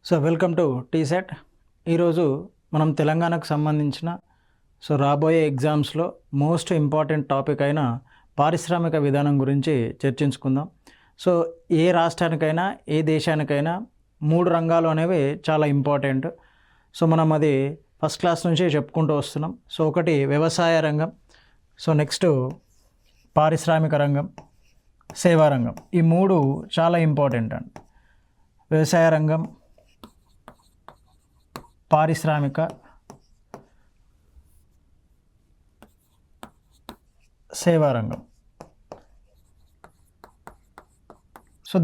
Welcome to టీసెట్. ఈరోజు మనం తెలంగాణకు సంబంధించిన రాబోయే ఎగ్జామ్స్లో మోస్ట్ ఇంపార్టెంట్ టాపిక్ అయిన పారిశ్రామిక విధానం గురించి చర్చించుకుందాం. ఏ రాష్ట్రానికైనా ఏ దేశానికైనా 3 రంగాలు అనేవి చాలా ఇంపార్టెంట్. మనం అది ఫస్ట్ క్లాస్ నుంచి చెప్పుకుంటూ వస్తున్నాం. ఒకటి వ్యవసాయ రంగం, నెక్స్ట్ పారిశ్రామిక రంగం, సేవా రంగం. ఈ 3 చాలా ఇంపార్టెంట్ అండి. వ్యవసాయ రంగం, పారిశ్రామిక, సేవా రంగం.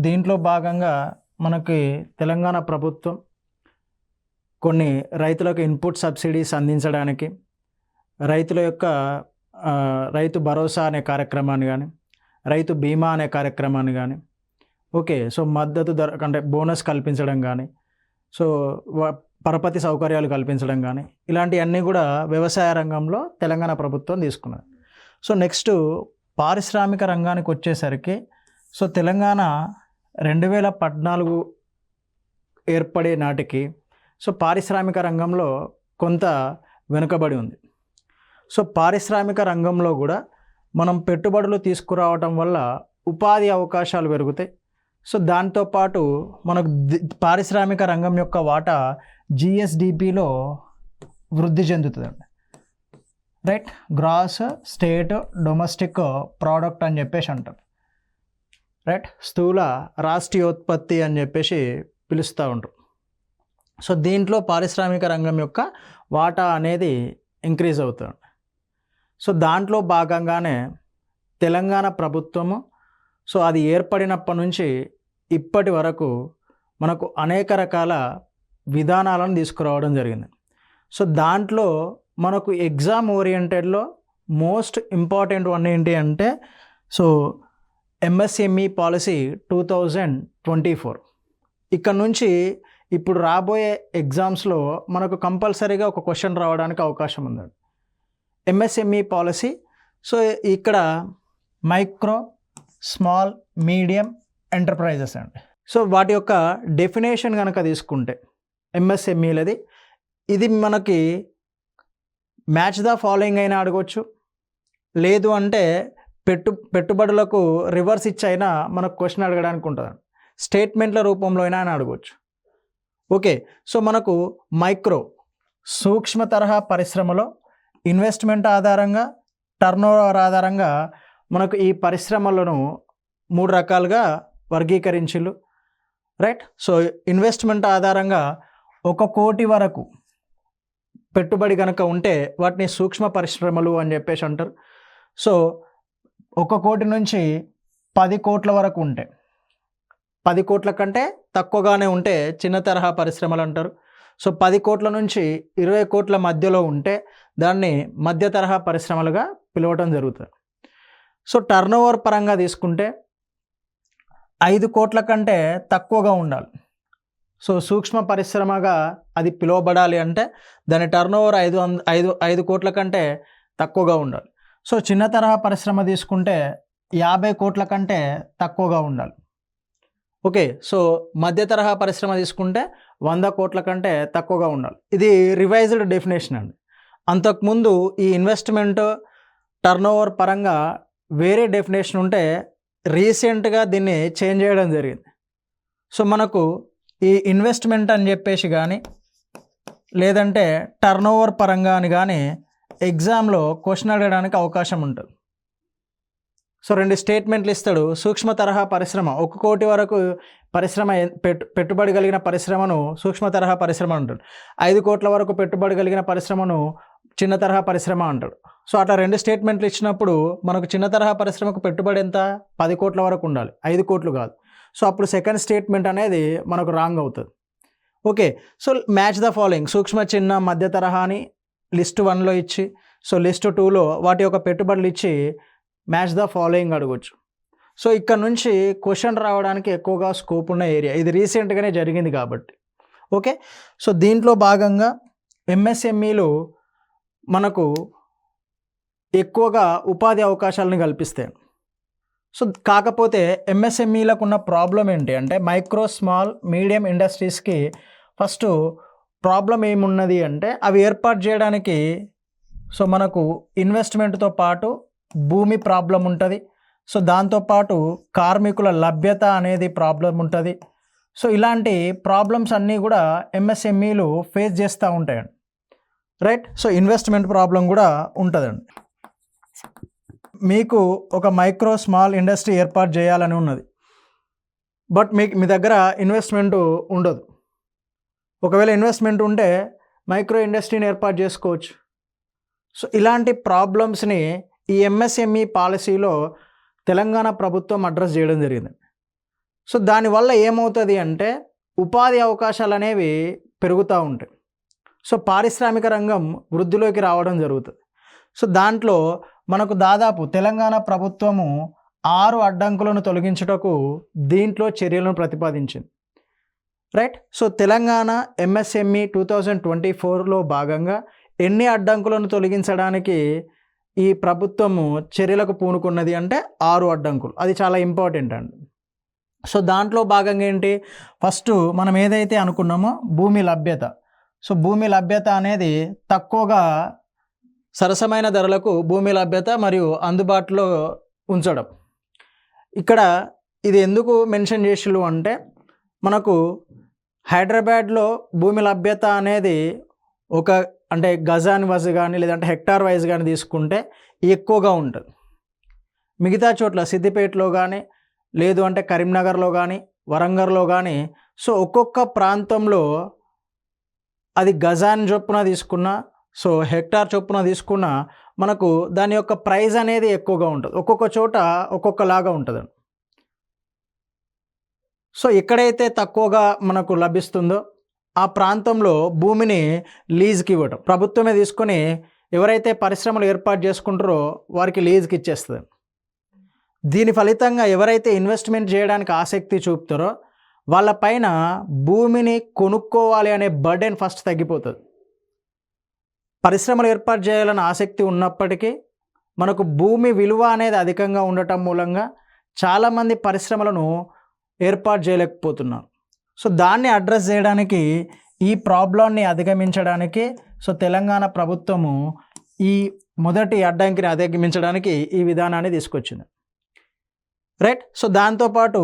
దీంట్లో భాగంగా మనకి తెలంగాణ ప్రభుత్వం కొన్ని రైతులకు ఇన్పుట్ సబ్సిడీస్ అందించడానికి, రైతుల యొక్క రైతు భరోసా అనే కార్యక్రమాన్ని కానీ, రైతు బీమా అనే కార్యక్రమాన్ని కానీ, మద్దతు ధర అంటే బోనస్ కల్పించడం కానీ, పరపతి సౌకర్యాలు కల్పించడం కానీ, ఇలాంటివన్నీ కూడా వ్యవసాయ రంగంలో తెలంగాణ ప్రభుత్వం తీసుకున్నది. నెక్స్ట్ పారిశ్రామిక రంగానికి వచ్చేసరికి తెలంగాణ 2014 ఏర్పడే నాటికి పారిశ్రామిక రంగంలో కొంత వెనుకబడి ఉంది. పారిశ్రామిక రంగంలో కూడా మనం పెట్టుబడులు తీసుకురావటం వల్ల ఉపాధి అవకాశాలు పెరుగుతాయి. దాంతోపాటు మనకు పారిశ్రామిక రంగం యొక్క వాటా జిఎస్డిపిలో వృద్ధి చెందుతుందండి. Right, gross state domestic product అని చెప్పేసి అంటారు. రైట్, స్థూల రాష్ట్రీయోత్పత్తి అని చెప్పేసి పిలుస్తూ ఉంటారు. దీంట్లో పారిశ్రామిక రంగం యొక్క వాటా అనేది ఇంక్రీజ్ అవుతుంది. దాంట్లో భాగంగానే తెలంగాణ ప్రభుత్వము అది ఏర్పడినప్పటి నుంచి ఇప్పటి వరకు మనకు అనేక రకాల విధానాలను తీసుకురావడం జరిగింది. దాంట్లో మనకు ఎగ్జామ్ ఓరియంటెడ్లో మోస్ట్ ఇంపార్టెంట్ వన్ ఏంటి అంటే ఎంఎస్ఎంఈ పాలసీ 2024. ఇక్కడ నుంచి ఇప్పుడు రాబోయే ఎగ్జామ్స్లో మనకు కంపల్సరీగా ఒక క్వశ్చన్ రావడానికి అవకాశం ఉందండి. ఎంఎస్ఎంఈ పాలసీ ఇక్కడ మైక్రో, స్మాల్, మీడియం ఎంటర్ప్రైజెస్ అండి. వాటి యొక్క డెఫినేషన్ కనుక తీసుకుంటే ఎంఎస్ఎంఈలది ఇది మనకి మ్యాచ్ ద ఫాలోయింగ్ అయినా అడగవచ్చు, లేదు అంటే పెట్టుబడులకు రివర్స్ ఇచ్చి అయినా మనకు క్వశ్చన్ అడగడానికి ఉంటుందండి. స్టేట్మెంట్ల రూపంలో అయినా అని అడగవచ్చు. మనకు మైక్రో, సూక్ష్మ తరహా పరిశ్రమలో ఇన్వెస్ట్మెంట్ ఆధారంగా, టర్నోవర్ ఆధారంగా మనకు ఈ పరిశ్రమలను 3 రకాలుగా వర్గీకరించిళ్ళు. రైట్, ఇన్వెస్ట్మెంట్ ఆధారంగా 1 కోటి వరకు పెట్టుబడి కనుక ఉంటే వాటిని సూక్ష్మ పరిశ్రమలు అని చెప్పేసి అంటారు. 1 కోటి నుంచి 10 కోట్ల వరకు ఉంటే, 10 కోట్ల కంటే తక్కువగానే ఉంటే చిన్న తరహా పరిశ్రమలు అంటారు. 10 కోట్ల నుంచి 20 కోట్ల మధ్యలో ఉంటే దాన్ని మధ్య తరహా పరిశ్రమలుగా పిలవటం జరుగుతుంది. టర్నోవర్ పరంగా తీసుకుంటే 5 కోట్ల కంటే తక్కువగా ఉండాలి. సూక్ష్మ పరిశ్రమగా అది పిలువబడాలి అంటే దాని టర్నోవర్ 5 కోట్ల కంటే తక్కువగా ఉండాలి. చిన్న తరహా పరిశ్రమ తీసుకుంటే 50 కోట్ల కంటే తక్కువగా ఉండాలి. మధ్య తరహా పరిశ్రమ తీసుకుంటే 100 కోట్ల కంటే తక్కువగా ఉండాలి. ఇది రివైజ్డ్ డెఫినేషన్ అండి. అంతకుముందు ఈ ఇన్వెస్ట్మెంట్ టర్నోవర్ పరంగా వేరే డెఫినేషన్ ఉంటే రీసెంట్గా దీన్ని చేంజ్ చేయడం జరిగింది. మనకు ఈ ఇన్వెస్ట్మెంట్ అని చెప్పేసి కానీ లేదంటే టర్నోవర్ పరంగా అని కానీ ఎగ్జామ్లో క్వశ్చన్ అడగడానికి అవకాశం ఉంటుంది. 2 స్టేట్మెంట్లు ఇస్తాడు. సూక్ష్మ తరహా పరిశ్రమ 1 కోటి వరకు పరిశ్రమ పెట్టుబడి కలిగిన పరిశ్రమను సూక్ష్మ తరహా పరిశ్రమ అంటాడు. 5 కోట్ల వరకు పెట్టుబడి కలిగిన పరిశ్రమను చిన్న తరహా పరిశ్రమ అంటాడు. అట్లా 2 స్టేట్మెంట్లు ఇచ్చినప్పుడు మనకు చిన్న తరహా పరిశ్రమకు పెట్టుబడి ఎంత, 10 కోట్ల వరకు ఉండాలి, 5 కోట్లు కాదు. అప్పుడు సెకండ్ స్టేట్మెంట్ అనేది మనకు రాంగ్ అవుతుంది. మ్యాచ్ ద ఫాలోయింగ్, సూక్ష్మ, చిన్న, మధ్య తరహా అని లిస్ట్ 1లో ఇచ్చి లిస్ట్ 2లో వాటి యొక్క పెట్టుబడులు ఇచ్చి మ్యాచ్ ద ఫాలోయింగ్ అడగవచ్చు. ఇక్కడ నుంచి క్వశ్చన్ రావడానికి ఎక్కువగా స్కోప్ ఉన్న ఏరియా ఇది. రీసెంట్గానే జరిగింది కాబట్టి. దీంట్లో భాగంగా ఎంఎస్ఎంఈలు మనకు ఎక్కువగా ఉపాధి అవకాశాలను కల్పిస్తాయి. కాకపోతే ఎంఎస్ఎంఈలకు ఉన్న ప్రాబ్లం ఏంటి అంటే మైక్రో, స్మాల్, మీడియం ఇండస్ట్రీస్కి ఫస్ట్ ప్రాబ్లం ఏమున్నది అంటే అవి ఏర్పాటు చేయడానికి సో మనకు ఇన్వెస్ట్మెంట్తో పాటు భూమి ప్రాబ్లం ఉంటుంది. సో దాంతోపాటు కార్మికుల లభ్యత అనేది ప్రాబ్లం ఉంటుంది. సో ఇలాంటి ప్రాబ్లమ్స్ అన్నీ కూడా ఎంఎస్ఎంఈలు ఫేస్ చేస్తూ ఉంటాయండి. రైట్. సో ఇన్వెస్ట్మెంట్ ప్రాబ్లం కూడా ఉంటుందండి. మీకు ఒక మైక్రో స్మాల్ ఇండస్ట్రీ ఏర్పాటు చేయాలని ఉన్నది, బట్ మీ దగ్గర ఇన్వెస్ట్మెంట్ ఉండదు. ఒకవేళ ఇన్వెస్ట్మెంట్ ఉంటే మైక్రో ఇండస్ట్రీని ఏర్పాటు చేసుకోవచ్చు. సో ఇలాంటి ప్రాబ్లమ్స్ని ఈ ఎంఎస్ఎంఈ పాలసీలో తెలంగాణ ప్రభుత్వం అడ్రస్ చేయడం జరిగింది. సో దానివల్ల ఏమవుతుంది అంటే ఉపాధి అవకాశాలు అనేవి పెరుగుతూ ఉంటాయి. సో పారిశ్రామిక రంగం వృద్ధిలోకి రావడం జరుగుతుంది. సో దాంట్లో మనకు దాదాపు తెలంగాణ ప్రభుత్వము 6 అడ్డంకులను తొలగించుటకు దీంట్లో చర్యలను ప్రతిపాదించింది. రైట్. సో తెలంగాణ ఎంఎస్ఎంఈ 2024లో భాగంగా ఎన్ని అడ్డంకులను తొలగించడానికి ఈ ప్రభుత్వము చర్యలకు పూనుకున్నది అంటే 6 అడ్డంకులు. అది చాలా ఇంపార్టెంట్ అండి. సో దాంట్లో భాగంగా ఏంటి, ఫస్ట్ మనం ఏదైతే అనుకున్నామో భూమి లభ్యత. సో భూమి లభ్యత అనేది తక్కువగా సరసమైన ధరలకు భూమి లభ్యత మరియు అందుబాటులో ఉంచడం. ఇక్కడ ఇది ఎందుకు మెన్షన్ చేసిళ్ళు అంటే మనకు హైదరాబాద్లో భూమి లభ్యత అనేది అంటే గజాన్ వైజ్ కానీ లేదంటే హెక్టార్ వైజ్ కానీ తీసుకుంటే ఎక్కువగా ఉంటుంది. మిగతా చోట్ల సిద్దిపేటలో కానీ లేదు అంటే కరీంనగర్లో కానీ వరంగల్లో కానీ సో ఒక్కొక్క ప్రాంతంలో అది గజాన్ చొప్పున తీసుకున్నా సో హెక్టార్ చొప్పున తీసుకున్నా మనకు దాని యొక్క ప్రైస్ అనేది ఎక్కువగా ఉంటుంది. ఒక్కొక్క చోట ఒక్కొక్కలాగా ఉంటుంది. సో ఎక్కడైతే తక్కువగా మనకు లభిస్తుందో ఆ ప్రాంతంలో భూమిని లీజ్కి ఇవ్వటం, ప్రభుత్వమే తీసుకొని ఎవరైతే పరిశ్రమలు ఏర్పాటు చేసుకుంటారో వారికి లీజ్కి ఇచ్చేస్తుంది. దీని ఫలితంగా ఎవరైతే ఇన్వెస్ట్మెంట్ చేయడానికి ఆసక్తి చూపుతారో వాళ్ళపైన భూమిని కొనుక్కోవాలి అనే బర్డెన్ ఫస్ట్ తగ్గిపోతుంది. పరిశ్రమలు ఏర్పాటు చేయాలని ఆసక్తి ఉన్నప్పటికీ మనకు భూమి విలువ అనేది అధికంగా ఉండటం మూలంగా చాలామంది పరిశ్రమలను ఏర్పాటు చేయలేకపోతున్నారు. సో దాన్ని అడ్రస్ చేయడానికి, ఈ ప్రాబ్లంని అధిగమించడానికి సో తెలంగాణ ప్రభుత్వము ఈ మొదటి అడ్డంకిని అధిగమించడానికి ఈ విధానాన్ని తీసుకొచ్చింది. రైట్. సో దాంతోపాటు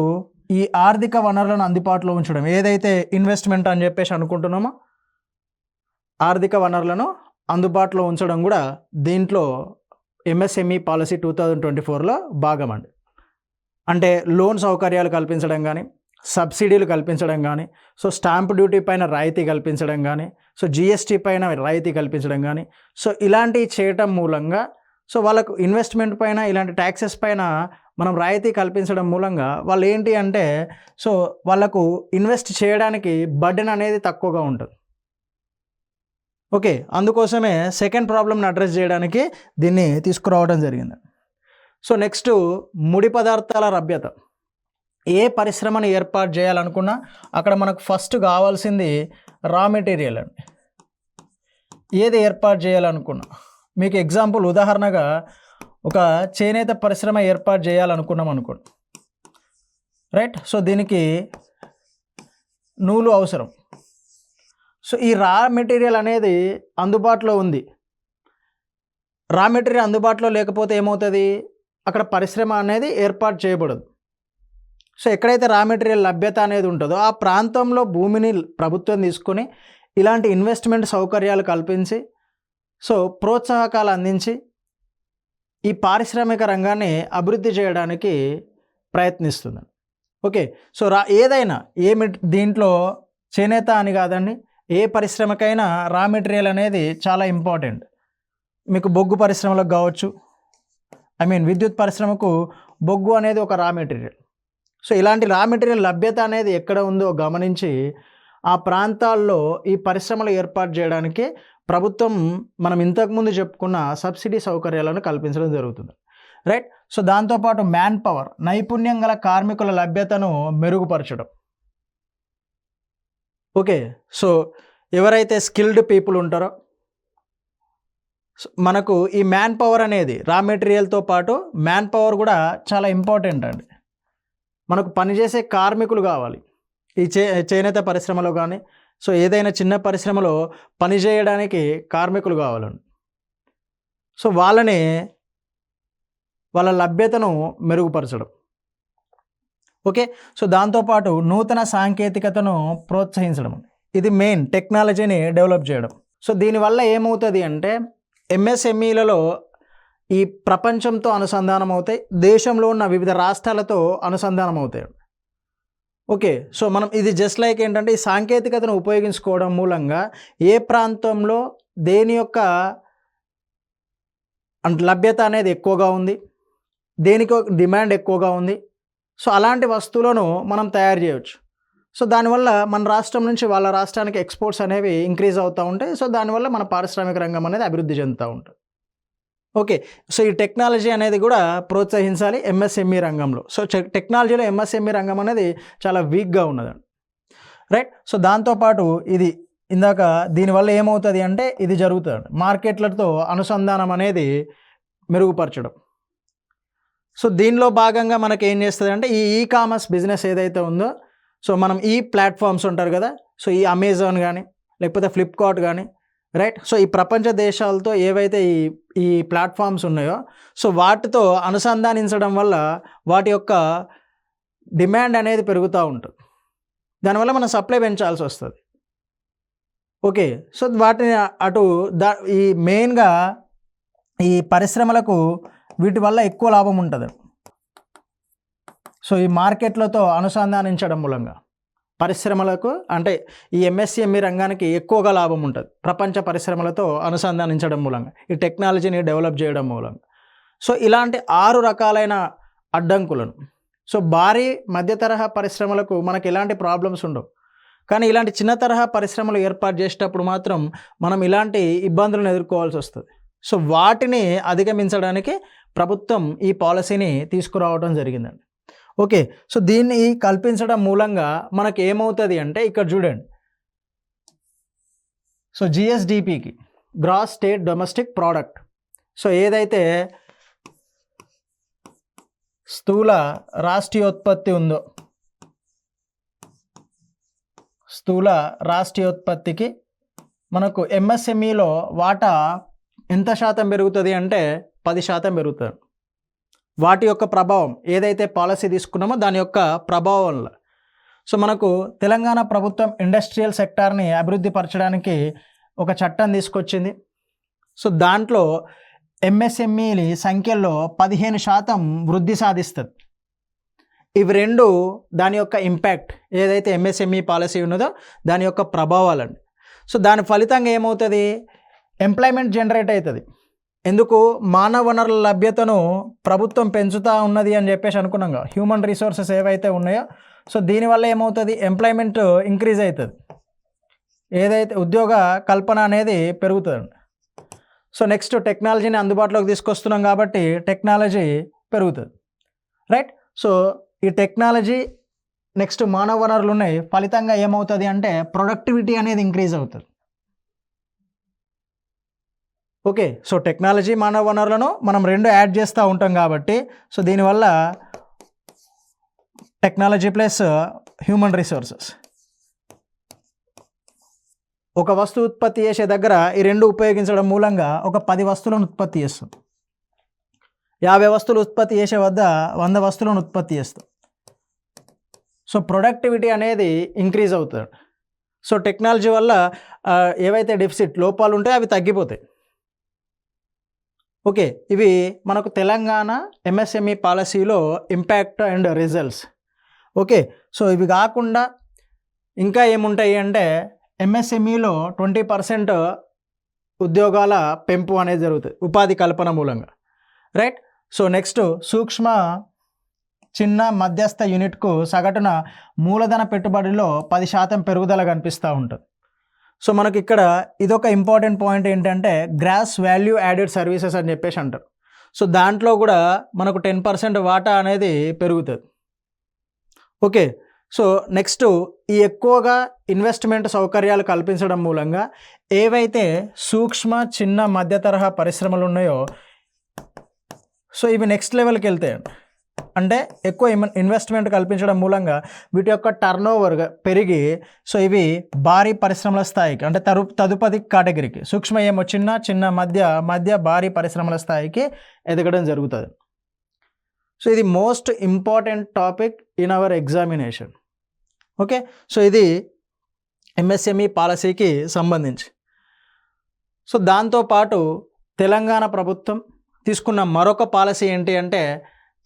ఈ ఆర్థిక వనరులను అందుబాటులో ఉంచడం, ఏదైతే ఇన్వెస్ట్మెంట్ అని చెప్పేసి అనుకుంటున్నామో ఆర్థిక వనరులను అందుబాటులో ఉంచడం కూడా దీంట్లో ఎంఎస్ఎంఈ పాలసీ 2024లో భాగం అండి. అంటే లోన్ సౌకర్యాలు కల్పించడం కానీ, సబ్సిడీలు కల్పించడం కానీ, సో స్టాంప్ డ్యూటీ పైన రాయితీ కల్పించడం కానీ, సో జిఎస్టీ పైన రాయితీ కల్పించడం కానీ, సో ఇలాంటివి చేయటం మూలంగా సో వాళ్ళకు ఇన్వెస్ట్మెంట్ పైన ఇలాంటి ట్యాక్సెస్ పైన మనం రాయితీ కల్పించడం మూలంగా వాళ్ళు ఏంటి అంటే సో వాళ్ళకు ఇన్వెస్ట్ చేయడానికి బర్డెన్ అనేది తక్కువగా ఉంటుంది. ఓకే, అందుకోసమే సెకండ్ ప్రాబ్లమ్ని అడ్రస్ చేయడానికి దీన్ని తీసుకురావడం జరిగింది. సో నెక్స్ట్ ముడి పదార్థాల లభ్యత. ఏ పరిశ్రమను ఏర్పాటు చేయాలనుకున్నా అక్కడ మనకు ఫస్ట్ కావాల్సింది రా మెటీరియల్ అండి. ఏది ఏర్పాటు చేయాలనుకున్నా, మీకు ఎగ్జాంపుల్ ఉదాహరణగా ఒక చేనేత పరిశ్రమ ఏర్పాటు చేయాలనుకున్నాం అనుకోండి. రైట్. సో దీనికి నూలు అవసరం. సో ఈ రా మెటీరియల్ అనేది అందుబాటులో ఉంది. రా మెటీరియల్ అందుబాటులో లేకపోతే ఏమవుతుంది, అక్కడ పరిశ్రమ అనేది ఏర్పాటు చేయబడదు. సో ఎక్కడైతే రా మెటీరియల్ లభ్యత అనేది ఉంటుందో ఆ ప్రాంతంలో భూమిని ప్రభుత్వం తీసుకొని ఇలాంటి ఇన్వెస్ట్మెంట్ సౌకర్యాలు కల్పించి సో ప్రోత్సాహకాలు అందించి ఈ పారిశ్రామిక రంగాన్ని అభివృద్ధి చేయడానికి ప్రయత్నిస్తుంది. ఓకే. సో ఏదైనా దీంట్లో చేనేత అని కాదండి, ఏ పరిశ్రమకైనా రా మెటీరియల్ అనేది చాలా ఇంపార్టెంట్. మీకు బొగ్గు పరిశ్రమలకు కావచ్చు, విద్యుత్ పరిశ్రమకు బొగ్గు అనేది ఒక రా మెటీరియల్. సో ఇలాంటి రా మెటీరియల్ లభ్యత అనేది ఎక్కడ ఉందో గమనించి ఆ ప్రాంతాల్లో ఈ పరిశ్రమలు ఏర్పాటు చేయడానికి ప్రభుత్వం మనం ఇంతకుముందు చెప్పుకున్న సబ్సిడీ సౌకర్యాలను కల్పించడం జరుగుతుంది. రైట్. సో దాంతోపాటు మ్యాన్ పవర్, నైపుణ్యం గల కార్మికుల లభ్యతను మెరుగుపరచడం. ఓకే. సో ఎవరైతే స్కిల్డ్ పీపుల్ ఉంటారో మనకు ఈ మ్యాన్ పవర్ అనేది రా మెటీరియల్తో పాటు మ్యాన్ పవర్ కూడా చాలా ఇంపార్టెంట్ అండి. మనకు పనిచేసే కార్మికులు కావాలి. ఈ చేనేత పరిశ్రమలో కానీ సో ఏదైనా చిన్న పరిశ్రమలో పనిచేయడానికి కార్మికులు కావాలండి. సో వాళ్ళ లభ్యతను మెరుగుపరచడం. ఓకే, సో దాంతోపాటు నూతన సాంకేతికతను ప్రోత్సహించడం, ఇది మెయిన్ టెక్నాలజీని డెవలప్ చేయడం. సో దీనివల్ల ఏమవుతుంది అంటే ఎంఎస్ఎంఈలలో ఈ ప్రపంచంతో అనుసంధానం అవుతాయి, దేశంలో ఉన్న వివిధ రాష్ట్రాలతో అనుసంధానం అవుతాయి. ఓకే, సో మనం ఇది జస్ట్ లైక్ ఏంటంటే ఈ సాంకేతికతను ఉపయోగించుకోవడం మూలంగా ఏ ప్రాంతంలో దేని యొక్క లభ్యత అనేది ఎక్కువగా ఉంది, దేనికి డిమాండ్ ఎక్కువగా ఉంది, సో అలాంటి వస్తువులను మనం తయారు చేయవచ్చు. సో దానివల్ల మన రాష్ట్రం నుంచి వాళ్ళ రాష్ట్రానికి ఎక్స్పోర్ట్స్ అనేవి ఇంక్రీజ్ అవుతూ ఉంటాయి. సో దానివల్ల మన పారిశ్రామిక రంగం అనేది అభివృద్ధి చెందుతూ ఉంటుంది. ఓకే, సో ఈ టెక్నాలజీ అనేది కూడా ప్రోత్సహించాలి ఎంఎస్ఎంఈ రంగంలో. సో టెక్నాలజీలో ఎంఎస్ఎంఈ రంగం అనేది చాలా వీక్గా ఉన్నదండి. రైట్, సో దాంతోపాటు ఇది ఇందాక దీనివల్ల ఏమవుతుంది అంటే ఇది జరుగుతుంది, మార్కెట్లతో అనుసంధానం అనేది మెరుగుపరచడం. సో దీనిలో భాగంగా మనకి ఏం చేస్తుంది అంటే ఈ కామర్స్ బిజినెస్ ఏదైతే ఉందో, సో మనం ఈ ప్లాట్ఫామ్స్ ఉంటారు కదా, సో ఈ అమెజాన్ కానీ లేకపోతే ఫ్లిప్కార్ట్ కానీ, రైట్, సో ఈ ప్రపంచ దేశాలతో ఏవైతే ఈ ప్లాట్ఫామ్స్ ఉన్నాయో, సో వాటితో అనుసంధానించడం వల్ల వాటి యొక్క డిమాండ్ అనేది పెరుగుతూ ఉంటుంది. దానివల్ల మనం సప్లై పెంచాల్సి వస్తుంది. ఓకే, సో వాటిని ఈ మెయిన్గా ఈ పరిశ్రమలకు వీటి వల్ల ఎక్కువ లాభం ఉంటుంది. సో ఈ మార్కెట్లతో అనుసంధానించడం మూలంగా పరిశ్రమలకు అంటే ఈ ఎంఎస్ఎంఈ రంగానికి ఎక్కువగా లాభం ఉంటుంది, ప్రపంచ పరిశ్రమలతో అనుసంధానించడం మూలంగా, ఈ టెక్నాలజీని డెవలప్ చేయడం మూలంగా. సో ఇలాంటి 6 రకాలైన అడ్డంకులను, సో భారీ మధ్య తరహా పరిశ్రమలకు మనకు ఎలాంటి ప్రాబ్లమ్స్ ఉండవు, కానీ ఇలాంటి చిన్న తరహా పరిశ్రమలు ఏర్పాటు చేసేటప్పుడు మాత్రం మనం ఇలాంటి ఇబ్బందులను ఎదుర్కోవాల్సి వస్తుంది. సో వాటిని అధిగమించడానికి ప్రభుత్వం ఈ పాలసీని తీసుకురావడం జరిగిందండి. ఓకే, సో దీన్ని కల్పించడం మూలంగా మనకు ఏమవుతుంది అంటే ఇక్కడ చూడండి, సో జిఎస్డిపికి gross state domestic product, so ఏదైతే స్థూల రాష్ట్రీయోత్పత్తి ఉందో, స్థూల రాష్ట్రీయోత్పత్తికి మనకు ఎంఎస్ఎంఈలో వాటా ఎంత శాతం పెరుగుతుంది అంటే 10% పెరుగుతుంది. వాటి యొక్క ప్రభావం ఏదైతే పాలసీ తీసుకున్నామో దాని యొక్క ప్రభావంలో, సో మనకు తెలంగాణ ప్రభుత్వం ఇండస్ట్రియల్ సెక్టార్ని అభివృద్ధి పరచడానికి ఒక చట్టం తీసుకొచ్చింది. సో దాంట్లో ఎంఎస్ఎంఈల సంఖ్యలో 15% వృద్ధి సాధిస్తుంది. ఇవి రెండు దాని యొక్క ఇంపాక్ట్ ఏదైతే ఎంఎస్ఎంఈ పాలసీ ఉన్నదో దాని యొక్క ప్రభావాలండి. సో దాని ఫలితంగా ఏమవుతుంది, ఎంప్లాయ్మెంట్ జనరేట్ అవుతుంది. ఎందుకు, మానవ వనరుల లభ్యతను ప్రభుత్వం పెంచుతూ ఉన్నది అని చెప్పేసి అనుకున్నాం కదా, హ్యూమన్ రిసోర్సెస్ ఏవైతే ఉన్నాయో, సో దీనివల్ల ఏమవుతుంది, ఎంప్లాయ్మెంట్ ఇంక్రీజ్ అవుతుంది, ఏదైతే ఉద్యోగ కల్పన అనేది పెరుగుతుంది. సో నెక్స్ట్ టెక్నాలజీని అందుబాటులోకి తీసుకొస్తున్నాం కాబట్టి టెక్నాలజీ పెరుగుతుంది. రైట్, సో ఈ టెక్నాలజీ నెక్స్ట్ మానవ వనరులు ఉన్నాయి, ఫలితంగా ఏమవుతుంది అంటే ప్రొడక్టివిటీ అనేది ఇంక్రీజ్ అవుతుంది. ఓకే, సో టెక్నాలజీ మానవ వనరులను మనం రెండు యాడ్ చేస్తూ ఉంటాం కాబట్టి, సో దీనివల్ల టెక్నాలజీ ప్లస్ హ్యూమన్ రిసోర్సెస్, ఒక వస్తువు ఉత్పత్తి చేసే దగ్గర ఈ రెండు ఉపయోగించడం మూలంగా ఒక 10 వస్తువులను ఉత్పత్తి చేస్తాం, 50 వస్తువులు ఉత్పత్తి చేసే వద్ద 100 వస్తువులను ఉత్పత్తి చేస్తాం. సో ప్రొడక్టివిటీ అనేది ఇంక్రీజ్ అవుతుంది. సో టెక్నాలజీ వల్ల ఏవైతే డెఫిసిట్ లోపాలు ఉంటాయో అవి తగ్గిపోతాయి. ఓకే, ఇవి మనకు తెలంగాణ ఎంఎస్ఎంఈ పాలసీలో impact and results. Okay, so ఇవి కాకుండా ఇంకా ఏముంటాయి అంటే ఎంఎస్ఎంఈలో 20% ఉద్యోగాల పెంపు అనేది జరుగుతుంది ఉపాధి కల్పన మూలంగా. రైట్, సో నెక్స్ట్ సూక్ష్మ చిన్న మధ్యస్థ యూనిట్కు సగటున మూలధన పెట్టుబడిలో 10% పెరుగుదల కనిపిస్తూ ఉంటుంది. సో మనకి ఇక్కడ ఇదొక ఇంపార్టెంట్ పాయింట్ ఏంటంటే గ్రాస్ వాల్యూ యాడెడ్ సర్వీసెస్ అని చెప్పేసి అంటారు. సో దాంట్లో కూడా మనకు 10% వాటా అనేది పెరుగుతుంది. ఓకే, సో నెక్స్ట్ ఈ ఎక్కువగా ఇన్వెస్ట్మెంట్ సౌకర్యాలు కల్పించడం మూలంగా ఏవైతే సూక్ష్మ చిన్న మధ్య తరహా పరిశ్రమలు ఉన్నాయో, సో ఇవి నెక్స్ట్ లెవెల్కి వెళ్తాయండి. అంటే ఎక్కువ ఇన్వెస్ట్మెంట్ కల్పించడం మూలంగా వీటి యొక్క టర్నోవర్ పెరిగి సో ఇవి భారీ పరిశ్రమల స్థాయికి అంటే తదుపరి కేటగిరీకి సూక్ష్మ ఏమో చిన్న మధ్య భారీ పరిశ్రమల స్థాయికి ఎదగడం జరుగుతుంది. సో ఇది most important topic in our examination. Okay, so ఇది ఎంఎస్ఎంఈ పాలసీకి సంబంధించి. సో దాంతోపాటు తెలంగాణ ప్రభుత్వం తీసుకున్న మరొక పాలసీ ఏంటి అంటే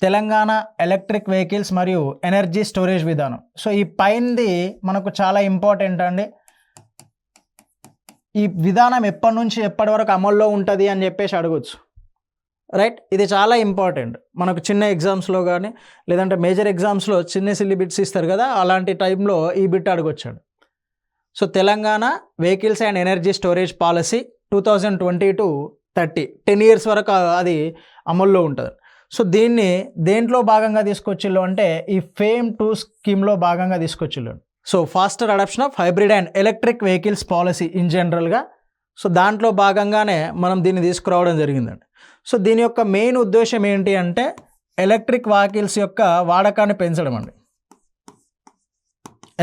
తెలంగాణ ఎలక్ట్రిక్ వెహికల్స్ మరియు ఎనర్జీ స్టోరేజ్ విధానం. సో ఈ పైనది మనకు చాలా ఇంపార్టెంట్ అండి. ఈ విధానం ఎప్పటి నుంచి ఎప్పటి వరకు అమల్లో ఉంటుంది అని చెప్పేసి అడగచ్చు, రైట్. ఇది చాలా ఇంపార్టెంట్ మనకు చిన్న ఎగ్జామ్స్లో కానీ లేదంటే మేజర్ ఎగ్జామ్స్లో చిన్న బిట్స్ ఇస్తారు కదా, అలాంటి టైంలో ఈ బిట్ అడగొచ్చాడు. So Telangana vehicles and energy storage policy 2020-30 10 years వరకు అది అమల్లో ఉంటుంది. సో దీన్ని దేంట్లో భాగంగా తీసుకొచ్చిల్లు అంటే ఈ FAME 2 స్కీమ్లో భాగంగా తీసుకొచ్చిల్లు. So faster adoption of hybrid and electric vehicles policy in జనరల్గా. సో దాంట్లో భాగంగానే మనం దీన్ని తీసుకురావడం జరిగిందండి. సో దీని యొక్క మెయిన్ ఉద్దేశం ఏంటి అంటే ఎలక్ట్రిక్ వెహికల్స్ యొక్క వాడకాన్ని పెంచడం అండి.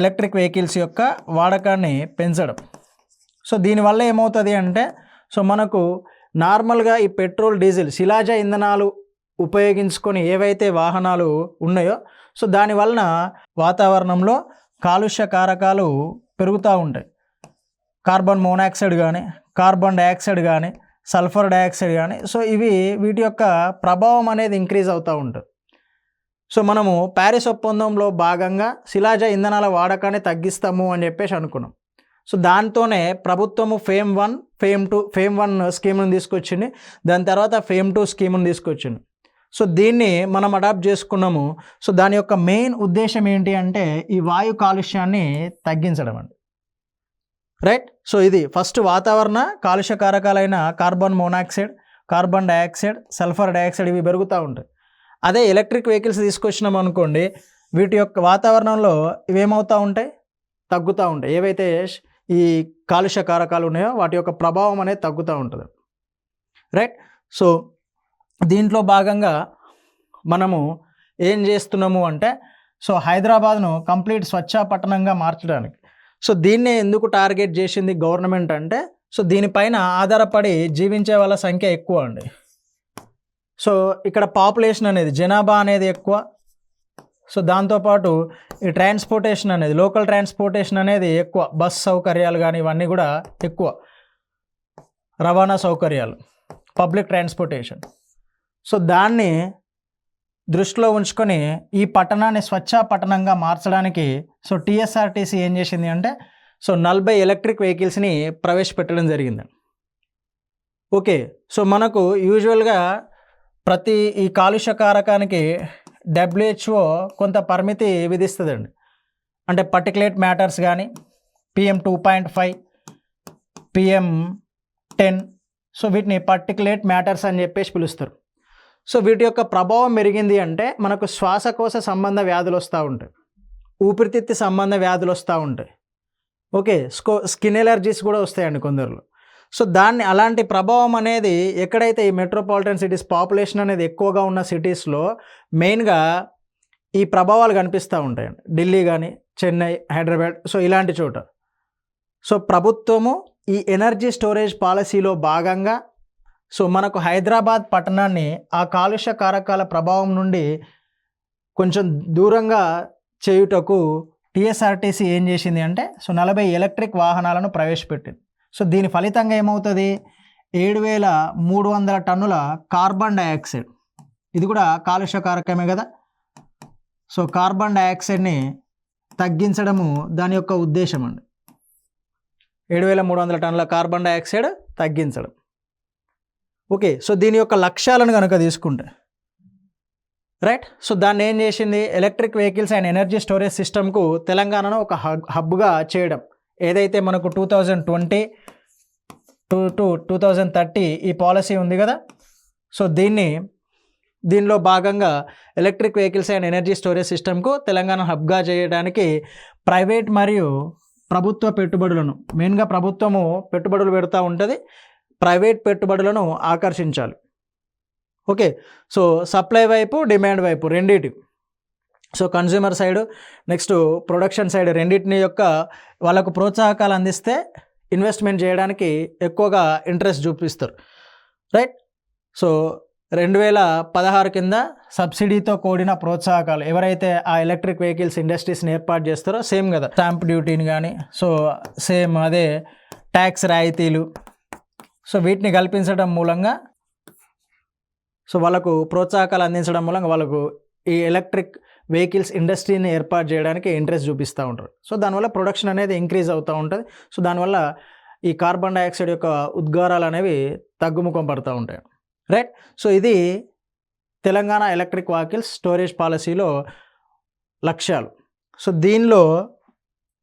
ఎలక్ట్రిక్ వెహికల్స్ యొక్క వాడకాన్ని పెంచడం. సో దీనివల్ల ఏమవుతుంది అంటే సో మనకు నార్మల్గా ఈ పెట్రోల్ డీజిల్ శిలాజ ఇంధనాలు ఉపయోగించుకొని ఏవైతే వాహనాలు ఉన్నాయో సో దానివలన వాతావరణంలో కాలుష్య కారకాలు పెరుగుతూ ఉంటాయి. కార్బన్ మోనాక్సైడ్ కానీ కార్బన్ డైఆక్సైడ్ కానీ సల్ఫర్ డైఆక్సైడ్ కానీ సో వీటి యొక్క ప్రభావం అనేది ఇంక్రీజ్ అవుతూ ఉంటుంది. సో మనము ప్యారిస్ ఒప్పందంలో భాగంగా శిలాజ ఇంధనాల వాడకాన్ని తగ్గిస్తాము అని చెప్పేసి అనుకున్నాం. సో దాంతోనే ప్రభుత్వము FAME 1 స్కీమ్ను తీసుకొచ్చింది, దాని తర్వాత FAME 2 స్కీమ్ను తీసుకొచ్చింది. సో దీన్ని మనం అడాప్ట్ చేసుకున్నాము. సో దాని యొక్క మెయిన్ ఉద్దేశం ఏంటి అంటే ఈ వాయు కాలుష్యాన్ని తగ్గించడం అండి, రైట్. సో ఇది ఫస్ట్ వాతావరణ కాలుష్య కారకాలైన carbon monoxide, carbon dioxide, sulphur dioxide ఇవి పెరుగుతూ ఉంటాయి. అదే ఎలక్ట్రిక్ వెహికల్స్ తీసుకొచ్చినాం అనుకోండి, వీటి యొక్క వాతావరణంలో ఇవేమవుతూ ఉంటాయి, తగ్గుతూ ఉంటాయి. ఏవైతే ఈ కాలుష్య కారకాలు ఉన్నాయో వాటి యొక్క ప్రభావం అనేది తగ్గుతూ ఉంటుంది, రైట్. సో దీంట్లో భాగంగా మనము ఏం చేస్తున్నాము అంటే సో హైదరాబాద్ను కంప్లీట్ స్వచ్ఛ పట్టణంగా మార్చడానికి సో దీన్నే ఎందుకు టార్గెట్ చేసింది గవర్నమెంట్ అంటే సో దీనిపైన ఆధారపడి జీవించే వాళ్ళ సంఖ్య ఎక్కువ అండి. సో ఇక్కడ పాపులేషన్ అనేది జనాభా అనేది ఎక్కువ. సో దాంతోపాటు ఈ ట్రాన్స్పోర్టేషన్ అనేది లోకల్ ట్రాన్స్పోర్టేషన్ అనేది ఎక్కువ, బస్ సౌకర్యాలు కానీ ఇవన్నీ కూడా ఎక్కువ, రవాణా సౌకర్యాలు, పబ్లిక్ ట్రాన్స్పోర్టేషన్. సో దాన్ని దృష్టిలో ఉంచుకొని ఈ పట్టణాన్ని స్వచ్ఛ పట్టణంగా మార్చడానికి సో టీఎస్ఆర్టీసీ ఏం చేసింది అంటే సో 40 ఎలక్ట్రిక్ వెహికల్స్ని ప్రవేశపెట్టడం జరిగింది. ఓకే, సో మనకు యూజువల్గా ప్రతి ఈ కాలుష్య కారకానికి WHO కొంత పరిమితి విధిస్తుందండి. అంటే పర్టికులేట్ మ్యాటర్స్ కానీ PM 2.5, PM 10 సో వీటిని పర్టికులేట్ మ్యాటర్స్ అని చెప్పేసి పిలుస్తారు. సో వీటి యొక్క ప్రభావం పెరిగింది అంటే మనకు శ్వాసకోశ సంబంధ వ్యాధులు వస్తూ ఉంటాయి, ఊపిరితిత్తు సంబంధ వ్యాధులు వస్తూ ఉంటాయి. ఓకే, స్కిన్ ఎలర్జీస్ కూడా వస్తాయండి కొందరిలో. సో అలాంటి ప్రభావం అనేది ఎక్కడైతే ఈ మెట్రోపాలిటన్ సిటీస్ పాపులేషన్ అనేది ఎక్కువగా ఉన్న సిటీస్లో మెయిన్గా ఈ ప్రభావాలు కనిపిస్తూ ఉంటాయండి. ఢిల్లీ కానీ చెన్నై, హైదరాబాద్ సో ఇలాంటి చోట. సో ప్రభుత్వము ఈ ఎనర్జీ స్టోరేజ్ పాలసీలో భాగంగా సో మనకు హైదరాబాద్ పట్టణాన్ని ఆ కాలుష్య కారకాల ప్రభావం నుండి కొంచెం దూరంగా చేయుటకు టీఎస్ఆర్టీసీ ఏం చేసింది అంటే సో 40 ఎలక్ట్రిక్ వాహనాలను ప్రవేశపెట్టింది. సో దీని ఫలితంగా ఏమవుతుంది, 7,300 టన్నుల కార్బన్ డైఆక్సైడ్, ఇది కూడా కాలుష్య కారకమే కదా. సో కార్బన్ డైఆక్సైడ్ని తగ్గించడము దాని యొక్క ఉద్దేశం అండి. 7,300 టన్నుల కార్బన్ డైఆక్సైడ్ తగ్గించడం. ఓకే, సో దీని యొక్క లక్ష్యాలను కనుక తీసుకుంటే రైట్. సో దాన్ని ఏం చేసింది, electric vehicles and energy storage సిస్టమ్కు తెలంగాణను ఒక హబ్గా చేయడం. ఏదైతే మనకు 2020 to 2030 ఈ పాలసీ ఉంది కదా. సో దీనిలో భాగంగా electric vehicles and energy storage సిస్టమ్కు తెలంగాణ హబ్గా చేయడానికి ప్రైవేట్ మరియు ప్రభుత్వ పెట్టుబడులను, మెయిన్గా ప్రభుత్వము పెట్టుబడులు పెడుతూ ఉంటుంది, ప్రైవేట్ పెట్టుబడులను ఆకర్షించాలి. ఓకే, సో సప్లై వైపు డిమాండ్ వైపు రెండింటి, so consumer side next production side రెండింటిని యొక్క వాళ్ళకు ప్రోత్సాహకాలు అందిస్తే ఇన్వెస్ట్మెంట్ చేయడానికి ఎక్కువగా ఇంట్రెస్ట్ చూపిస్తారు, రైట్. సో 2016 కింద సబ్సిడీతో కూడిన ప్రోత్సాహకాలు ఎవరైతే ఆ ఎలక్ట్రిక్ వెహికల్స్ ఇండస్ట్రీస్ని ఏర్పాటు చేస్తారో సేమ్ కదా, స్టాంప్ డ్యూటీని కానీ సో సేమ్ అదే ట్యాక్స్ రాయితీలు, సో వీటిని కల్పించడం మూలంగా సో వాళ్ళకు ప్రోత్సాహకాలు అందించడం మూలంగా వాళ్ళకు ఈ ఎలక్ట్రిక్ వెహికల్స్ ఇండస్ట్రీని ఏర్పాటు చేయడానికి ఇంట్రెస్ట్ చూపిస్తూ ఉంటారు. సో దానివల్ల ప్రొడక్షన్ అనేది ఇంక్రీజ్ అవుతూ ఉంటుంది. సో దానివల్ల ఈ కార్బన్ డైఆక్సైడ్ యొక్క ఉద్గారాలు అనేవి తగ్గుముఖం పడుతూ ఉంటాయి, రైట్. సో ఇది తెలంగాణ ఎలక్ట్రిక్ వెహికల్స్ స్టోరేజ్ పాలసీలో లక్ష్యాలు. సో దీనిలో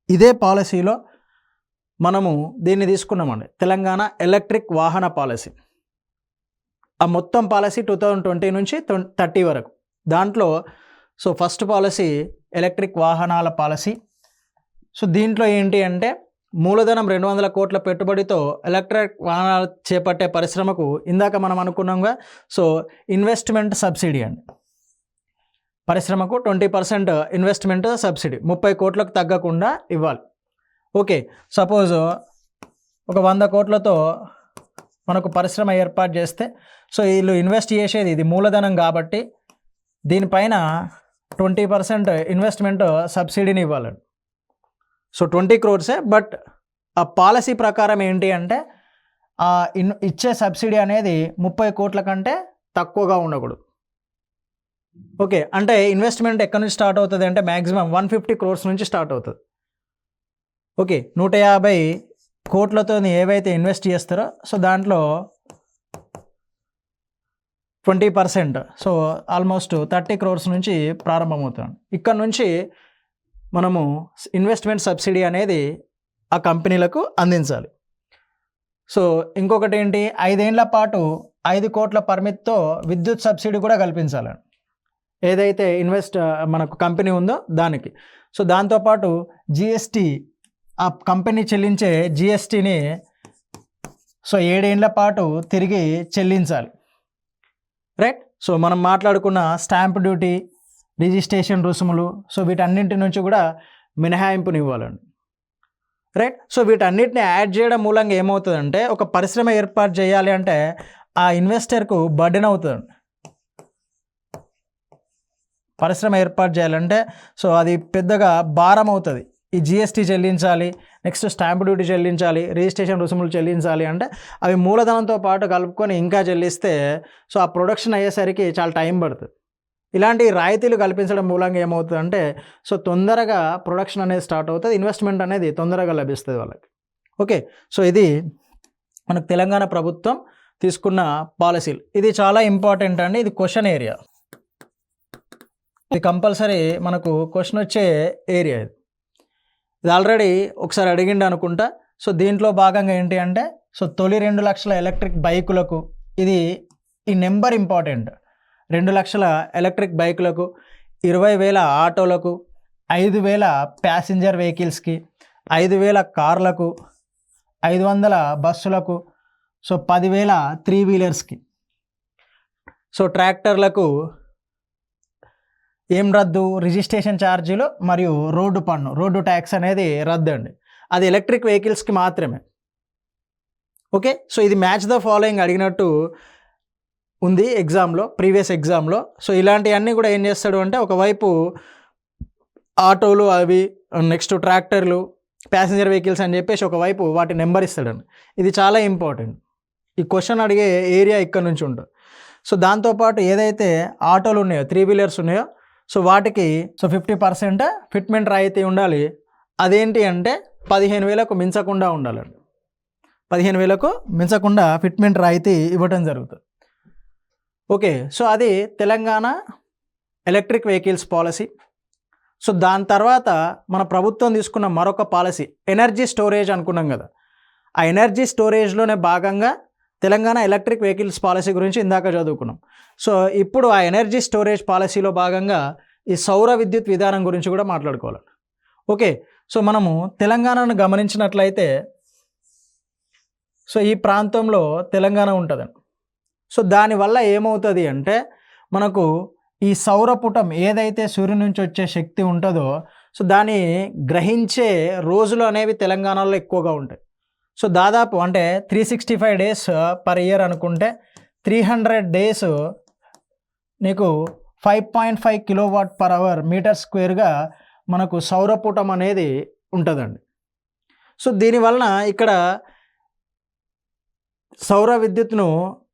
ఇదే పాలసీలో మనము దీన్ని తీసుకున్నామండి, తెలంగాణ ఎలక్ట్రిక్ వాహన పాలసీ. ఆ మొత్తం పాలసీ 2020 నుంచి 30 వరకు. దాంట్లో సో ఫస్ట్ పాలసీ ఎలక్ట్రిక్ వాహనాల పాలసీ. సో దీంట్లో ఏంటి అంటే మూలధనం 200 కోట్ల పెట్టుబడితో ఎలక్ట్రిక్ వాహనాలు చేపట్టే పరిశ్రమకు ఇందాక మనం అనుకున్నాంగా సో ఇన్వెస్ట్మెంట్ సబ్సిడీ అండి, పరిశ్రమకు 20% ఇన్వెస్ట్మెంట్ సబ్సిడీ 30 కోట్లకు తగ్గకుండా ఇవ్వాలి. ఓకే, సపోజ్ ఒక 100 కోట్లతో మనకు పరిశ్రమ ఏర్పాటు చేస్తే సో వీళ్ళు ఇన్వెస్ట్ చేసేది ఇది మూలధనం కాబట్టి దీనిపైన 20% ఇన్వెస్ట్మెంట్ సబ్సిడీని ఇవ్వాలండి. So 20 crores. బట్ ఆ పాలసీ ప్రకారం ఏంటి అంటే ఇచ్చే సబ్సిడీ అనేది 30 కోట్ల కంటే తక్కువగా ఉండకూడదు. ఓకే, అంటే ఇన్వెస్ట్మెంట్ ఎక్కడి నుంచి స్టార్ట్ అవుతుంది అంటే మ్యాక్సిమం 150 crores నుంచి స్టార్ట్ అవుతుంది. ఓకే, 150 కోట్లతో ఏవైతే ఇన్వెస్ట్ చేస్తారో సో దాంట్లో 20%, సో ఆల్మోస్ట్ 30 crores నుంచి ప్రారంభమవుతుంది. ఇక్కడ నుంచి మనము ఇన్వెస్ట్మెంట్ సబ్సిడీ అనేది ఆ కంపెనీలకు అందించాలి. సో ఇంకొకటి ఏంటి, 5 ఏళ్ల పాటు 5 కోట్ల పరిమితితో విద్యుత్ సబ్సిడీ కూడా కల్పించాలి ఏదైతే మనకు కంపెనీ ఉందో దానికి. సో దాంతోపాటు జిఎస్టీ, ఆ కంపెనీ చెల్లించే జిఎస్టీని సో 7 ఏళ్ల పాటు తిరిగి చెల్లించాలి, రైట్. సో మనం మాట్లాడుకున్న స్టాంప్ డ్యూటీ, రిజిస్ట్రేషన్ రుసుములు, సో వీటన్నింటి నుంచి కూడా మినహాయింపుని ఇవ్వాలండి, రైట్. సో వీటన్నిటిని యాడ్ చేయడం మూలంగా ఏమవుతుందంటే ఒక పరిశ్రమ ఏర్పాటు చేయాలి అంటే ఆ ఇన్వెస్టర్కు బర్డెన్ అవుతుందండి. పరిశ్రమ ఏర్పాటు చేయాలంటే సో అది పెద్దగా భారం అవుతుంది. ఈ జిఎస్టీ చెల్లించాలి, నెక్స్ట్ స్టాంప్ డ్యూటీ చెల్లించాలి, రిజిస్ట్రేషన్ రుసుములు చెల్లించాలి అంటే అవి మూలధనంతో పాటు కలుపుకొని ఇంకా చెల్లిస్తే సో ఆ ప్రొడక్షన్ అయ్యేసరికి చాలా టైం పడుతుంది. ఇలాంటి రాయితీలు కల్పించడం మూలంగా ఏమవుతుందంటే సో తొందరగా ప్రొడక్షన్ అనేది స్టార్ట్ అవుతుంది, ఇన్వెస్ట్మెంట్ అనేది తొందరగా లభిస్తుంది వాళ్ళకి. ఓకే, సో ఇది మనకు తెలంగాణ ప్రభుత్వం తీసుకున్న పాలసీలు. ఇది చాలా ఇంపార్టెంట్ అండి, ఇది క్వశ్చన్ ఏరియా, ఇది కంపల్సరీ మనకు క్వశ్చన్ వచ్చే ఏరియా. ఇది ఆల్రెడీ ఒకసారి అడిగిండు అనుకుంటా. సో దీంట్లో భాగంగా ఏంటి అంటే సో తొలి 2 లక్షల ఎలక్ట్రిక్ బైకులకు, ఇది ఈ నెంబర్ ఇంపార్టెంట్, 2 లక్షల ఎలక్ట్రిక్ బైకులకు, 20,000 ఆటోలకు, 5,000 ప్యాసింజర్ వెహికల్స్కి, 5,000 కార్లకు, 500 బస్సులకు, సో 10,000 3 వీలర్స్కి. సో ట్రాక్టర్లకు ఏం రద్దు, రిజిస్ట్రేషన్ ఛార్జీలు మరియు రోడ్డు పన్ను, రోడ్డు ట్యాక్స్ అనేది రద్దు అండి. అది ఎలక్ట్రిక్ వెహికల్స్కి మాత్రమే. ఓకే, సో ఇది మ్యాచ్ ద ఫాలోయింగ్ అడిగినట్టు ఉంది ఎగ్జామ్లో, ప్రీవియస్ ఎగ్జామ్లో. సో ఇలాంటివన్నీ కూడా ఏం చేస్తాడు అంటే ఒకవైపు ఆటోలు అవి, నెక్స్ట్ ట్రాక్టర్లు, ప్యాసింజర్ వెహికల్స్ అని చెప్పేసి ఒకవైపు వాటి నెంబర్ ఇస్తాడండి. ఇది చాలా ఇంపార్టెంట్, ఈ క్వశ్చన్ అడిగే ఏరియా ఇక్కడ నుంచి ఉంటుంది. సో దాంతోపాటు ఏదైతే ఆటోలు ఉన్నాయో 3 వీలర్స్ ఉన్నాయో సో వాటికి సో 50% ఫిట్మెంట్ రాయితీ ఉండాలి. అదేంటి అంటే 15,000కు మించకుండా ఉండాలండి, 15,000కు మించకుండా ఫిట్మెంట్ రాయితీ ఇవ్వటం జరుగుతుంది. ఓకే, సో అది Telangana electric vehicles policy. So దాని తర్వాత మన ప్రభుత్వం తీసుకున్న మరొక పాలసీ ఎనర్జీ స్టోరేజ్ అనుకున్నాం కదా. ఆ ఎనర్జీ స్టోరేజ్లోనే భాగంగా తెలంగాణ ఎలక్ట్రిక్ వెహికల్స్ పాలసీ గురించి ఇందాక చదువుకున్నాం. సో ఇప్పుడు ఆ ఎనర్జీ స్టోరేజ్ పాలసీలో భాగంగా ఈ సౌర విద్యుత్ విధానం గురించి కూడా మాట్లాడుకోవాలి. ఓకే, సో మనము తెలంగాణను గమనించినట్లయితే సో ఈ ప్రాంతంలో తెలంగాణ ఉంటుందండి. సో దానివల్ల ఏమవుతుంది అంటే మనకు ఈ సౌరపుటం ఏదైతే సూర్యుని నుంచి వచ్చే శక్తి ఉంటుందో సో దాన్ని గ్రహించే రోజులు అనేవి తెలంగాణలో ఎక్కువగా ఉంటాయి. సో దాదాపు అంటే 365 డేస్ పర్ ఇయర్ అనుకుంటే 300 డేస్ నీకు 5.5 కిలోవాట్ పర్ అవర్ మీటర్ స్క్వేర్గా మనకు సౌరపుటం అనేది ఉంటుందండి. సో దీనివలన ఇక్కడ సౌర విద్యుత్ను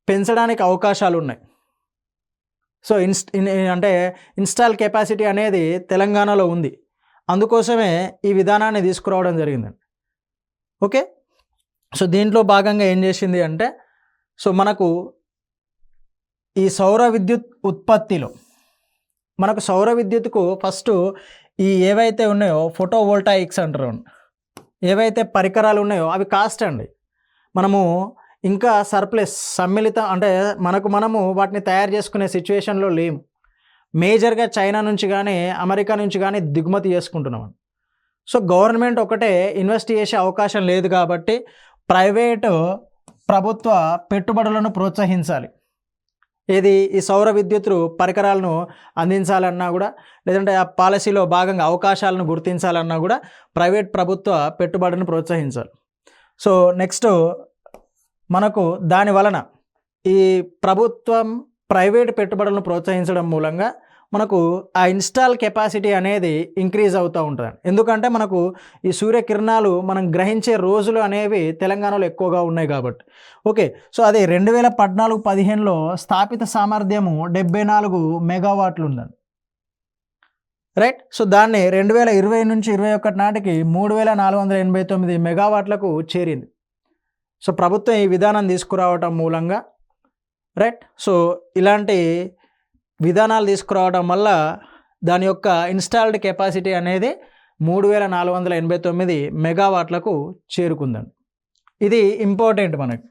పెంచడానికి అవకాశాలు ఉన్నాయి. సో అంటే ఇన్స్టాల్ కెపాసిటీ అనేది తెలంగాణలో ఉంది, అందుకోసమే ఈ విధానాన్ని తీసుకురావడం జరిగిందండి. ఓకే, సో దీంట్లో భాగంగా ఏం చేసింది అంటే సో మనకు ఈ సౌర విద్యుత్ ఉత్పత్తిలో మనకు సౌర విద్యుత్కు ఫస్ట్ ఈ ఏవైతే ఉన్నాయో ఫోటోవోల్టాయిక్స్ అంటారు, ఏవైతే పరికరాలు ఉన్నాయో అవి కాస్ట్ అండి. మనము ఇంకా సర్ప్లస్ సమ్మిళిత అంటే మనము వాటిని తయారు చేసుకునే సిచ్యువేషన్లో లేము. మేజర్గా చైనా నుంచి కానీ అమెరికా నుంచి కానీ దిగుమతి చేసుకుంటున్నాం. సో గవర్నమెంట్ ఒకటే ఇన్వెస్ట్ చేసే అవకాశం లేదు కాబట్టి ప్రైవేటు ప్రభుత్వ పెట్టుబడులను ప్రోత్సహించాలి. ఏది ఈ సౌర విద్యుత్ పరికరాలను అందించాలన్నా కూడా లేదంటే ఆ పాలసీలో భాగంగా అవకాశాలను గుర్తించాలన్నా కూడా ప్రైవేట్ ప్రభుత్వ పెట్టుబడిని ప్రోత్సహించాలి. సో నెక్స్ట్ మనకు దాని వలన ఈ ప్రభుత్వం ప్రైవేట్ పెట్టుబడులను ప్రోత్సహించడం మూలంగా మనకు ఆ ఇన్స్టాల్ కెపాసిటీ అనేది ఇంక్రీజ్ అవుతూ ఉంటుంది. ఎందుకంటే మనకు ఈ సూర్యకిరణాలు మనం గ్రహించే రోజులు అనేవి తెలంగాణలో ఎక్కువగా ఉన్నాయి కాబట్టి. ఓకే, సో అది 2014-15లో స్థాపిత సామర్థ్యము 74 మెగావాట్లు ఉందండి. రైట్, సో దాన్ని 2020 నుంచి 2021 నాటికి 3489 మెగావాట్లకు చేరింది. సో ప్రభుత్వం ఈ విధానం తీసుకురావటం మూలంగా రైట్, సో ఇలాంటి విధానాలు తీసుకురావడం వల్ల దాని యొక్క ఇన్స్టాల్డ్ కెపాసిటీ అనేది 3489 మెగావాట్లకు చేరుకుందండి. ఇది ఇంపార్టెంట్ మనకి.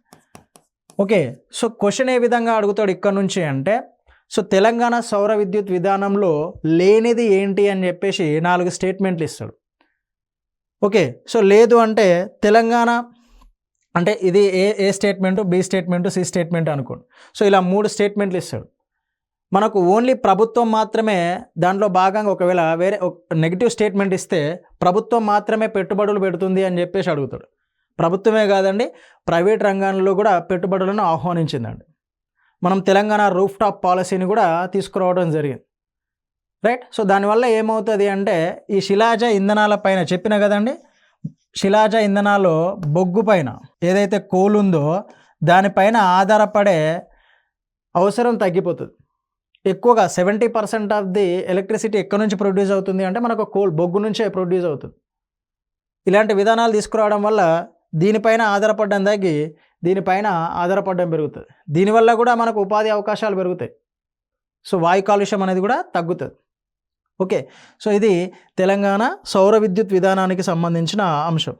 ఓకే, సో క్వశ్చన్ ఏ విధంగా అడుగుతాడు ఇక్కడ నుంచి అంటే సో తెలంగాణ సౌర విద్యుత్ విధానంలో లేనిది ఏంటి అని చెప్పేసి 4 స్టేట్మెంట్లు ఇస్తాడు. ఓకే, సో లేదు అంటే తెలంగాణ అంటే ఇది A statement, B statement, C statement అనుకోండి. సో ఇలా 3 స్టేట్మెంట్లు ఇస్తాడు. మనకు ఓన్లీ ప్రభుత్వం మాత్రమే దాంట్లో భాగంగా ఒకవేళ వేరే నెగిటివ్ స్టేట్మెంట్ ఇస్తే ప్రభుత్వం మాత్రమే పెట్టుబడులు పెడుతుంది అని చెప్పేసి అడుగుతాడు. ప్రభుత్వమే కాదండి, ప్రైవేట్ రంగంలో కూడా పెట్టుబడులను ఆహ్వానించిందండి. మనం తెలంగాణ రూఫ్ టాప్ పాలసీని కూడా తీసుకురావడం జరిగింది. రైట్, సో దానివల్ల ఏమవుతుంది అంటే ఈ శిలాజ ఇంధనాల పైన చెప్పిన కదండి, శిలాజ ఇంధనాలు బొగ్గు పైన ఏదైతే కోల్ ఉందో దానిపైన ఆధారపడే అవసరం తగ్గిపోతుంది. ఎక్కువగా 70% ఆఫ్ ది ఎలక్ట్రిసిటీ ఎక్కడి నుంచి ప్రొడ్యూస్ అవుతుంది అంటే మనకు కోల్ బొగ్గు నుంచే ప్రొడ్యూస్ అవుతుంది. ఇలాంటి విధానాలు తీసుకురావడం వల్ల దీనిపైన ఆధారపడడం తగ్గి దీనిపైన ఆధారపడడం పెరుగుతుంది. దీనివల్ల కూడా మనకు ఉపాధి అవకాశాలు పెరుగుతాయి. సో వాయు కాలుష్యం అనేది కూడా తగ్గుతుంది. ఓకే, సో ఇది తెలంగాణ సౌర విద్యుత్ విధానానికి సంబంధించిన అంశం.